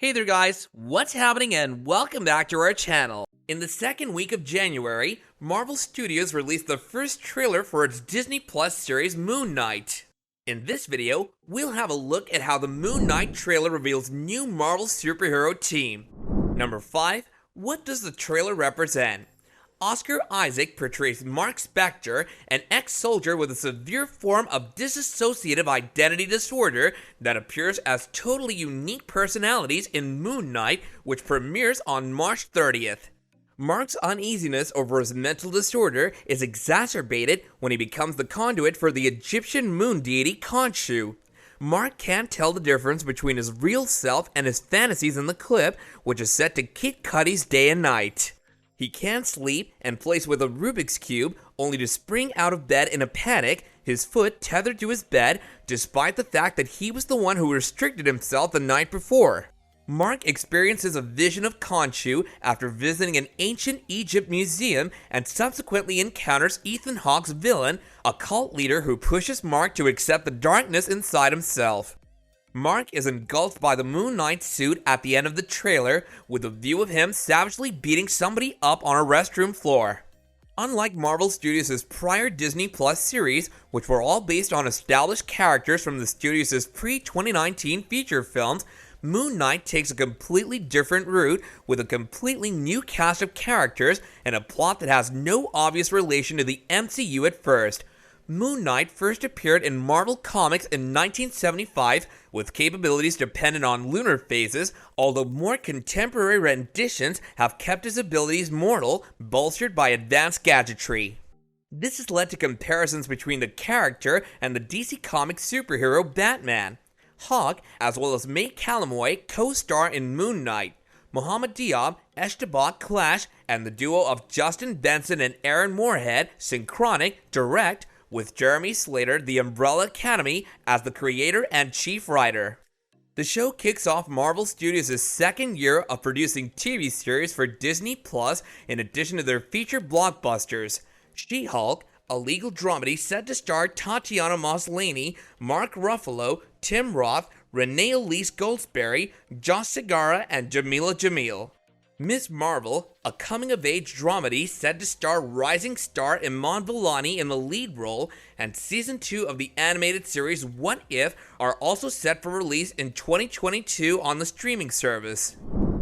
Hey there guys, what's happening and welcome back to our channel. In the second week of January, Marvel Studios released the first trailer for its Disney Plus series Moon Knight. In this video, we'll have a look at how the Moon Knight trailer reveals new Marvel superhero team. Number 5. What does the trailer represent? Oscar Isaac portrays Mark Spector, an ex-soldier with a severe form of dissociative identity disorder that appears as totally unique personalities in Moon Knight, which premieres on March 30th. Mark's uneasiness over his mental disorder is exacerbated when he becomes the conduit for the Egyptian moon deity Khonshu. Mark can't tell the difference between his real self and his fantasies in the clip, which is set to Kid Cudi's Day and Night. He can't sleep and plays with a Rubik's Cube, only to spring out of bed in a panic, his foot tethered to his bed, despite the fact that he was the one who restricted himself the night before. Mark experiences a vision of Khonshu after visiting an ancient Egypt museum and subsequently encounters Ethan Hawke's villain, a cult leader who pushes Mark to accept the darkness inside himself. Mark is engulfed by the Moon Knight suit at the end of the trailer, with a view of him savagely beating somebody up on a restroom floor. Unlike Marvel Studios' prior Disney Plus series, which were all based on established characters from the studios' pre-2019 feature films, Moon Knight takes a completely different route with a completely new cast of characters and a plot that has no obvious relation to the MCU at first. Moon Knight first appeared in Marvel Comics in 1975 with capabilities dependent on lunar phases, although more contemporary renditions have kept his abilities mortal, bolstered by advanced gadgetry. This has led to comparisons between the character and the DC Comics superhero Batman. Hawk, as well as May Calamoy, co-star in Moon Knight. Mohamed Diab, Esteban Clash, and the duo of Justin Benson and Aaron Moorhead, synchronic, direct, with Jeremy Slater, the Umbrella Academy, as the creator and chief writer. The show kicks off Marvel Studios' second year of producing TV series for Disney Plus in addition to their feature blockbusters. She-Hulk, a legal dramedy set to star Tatiana Maslany, Mark Ruffalo, Tim Roth, Renee Elise Goldsberry, Josh Segarra, and Jamila Jamil. Ms. Marvel, a coming-of-age dramedy set to star rising star Iman Vellani in the lead role, and Season 2 of the animated series What If are also set for release in 2022 on the streaming service.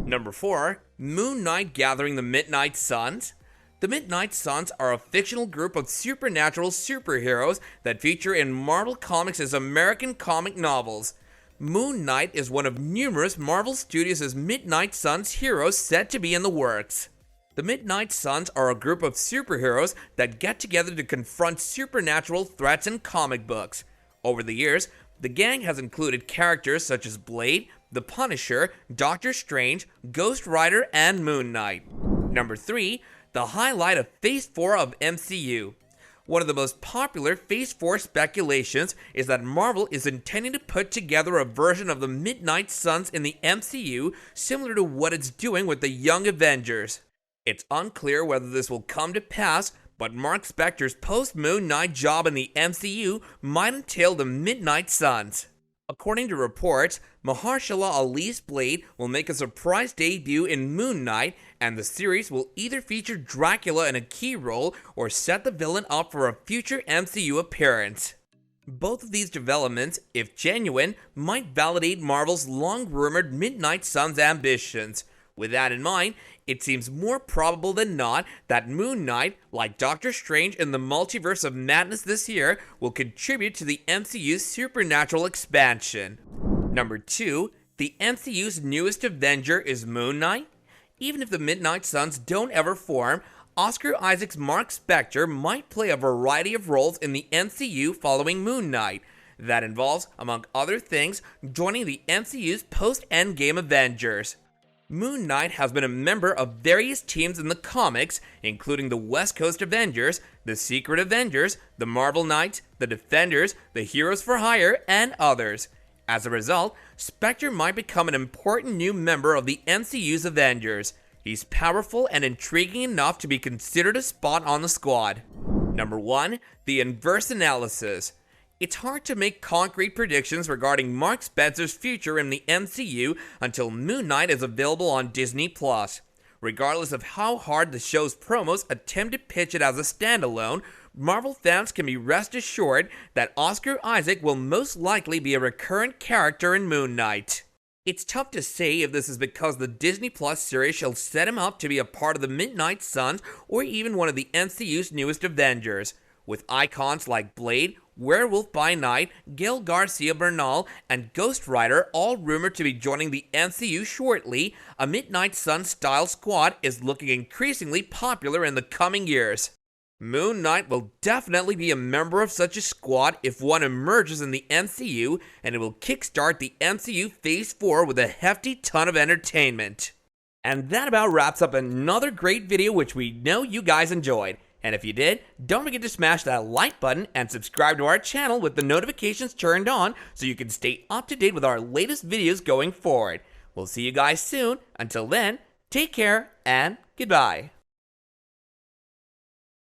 Number 4. Moon Knight Gathering the Midnight Suns. The Midnight Suns are a fictional group of supernatural superheroes that feature in Marvel Comics' American comic novels. Moon Knight is one of numerous Marvel Studios' Midnight Suns heroes set to be in the works. The Midnight Suns are a group of superheroes that get together to confront supernatural threats in comic books. Over the years, the gang has included characters such as Blade, the Punisher, Doctor Strange, Ghost Rider, and Moon Knight. Number 3. The highlight of Phase 4 of MCU. One of the most popular Phase 4 speculations is that Marvel is intending to put together a version of the Midnight Suns in the MCU similar to what it's doing with the Young Avengers. It's unclear whether this will come to pass, but Mark Spector's post-Moon Knight job in the MCU might entail the Midnight Suns. According to reports, Mahershala Ali's Blade will make a surprise debut in Moon Knight, and the series will either feature Dracula in a key role or set the villain up for a future MCU appearance. Both of these developments, if genuine, might validate Marvel's long-rumored Midnight Suns ambitions. With that in mind, it seems more probable than not that Moon Knight, like Doctor Strange in the Multiverse of Madness this year, will contribute to the MCU's supernatural expansion. Number 2. The MCU's newest Avenger is Moon Knight. Even if the Midnight Suns don't ever form, Oscar Isaac's Mark Spector might play a variety of roles in the MCU following Moon Knight. That involves, among other things, joining the MCU's post-Endgame Avengers. Moon Knight has been a member of various teams in the comics, including the West Coast Avengers, the Secret Avengers, the Marvel Knights, the Defenders, the Heroes for Hire, and others. As a result, Spector might become an important new member of the MCU's Avengers. He's powerful and intriguing enough to be considered a spot on the squad. Number 1. The Inverse Analysis. It's hard to make concrete predictions regarding Mark Spencer's future in the MCU until Moon Knight is available on Disney+. Regardless of how hard the show's promos attempt to pitch it as a standalone, Marvel fans can be rest assured that Oscar Isaac will most likely be a recurrent character in Moon Knight. It's tough to say if this is because the Disney Plus series shall set him up to be a part of the Midnight Suns or even one of the MCU's newest Avengers. With icons like Blade, Werewolf by Night, Gail Garcia Bernal, and Ghost Rider all rumored to be joining the MCU shortly, a Midnight Sun-style squad is looking increasingly popular in the coming years. Moon Knight will definitely be a member of such a squad if one emerges in the MCU, and it will kickstart the MCU Phase 4 with a hefty ton of entertainment. And that about wraps up another great video which we know you guys enjoyed. And if you did, don't forget to smash that like button and subscribe to our channel with the notifications turned on so you can stay up to date with our latest videos going forward. We'll see you guys soon. Until then, take care and goodbye.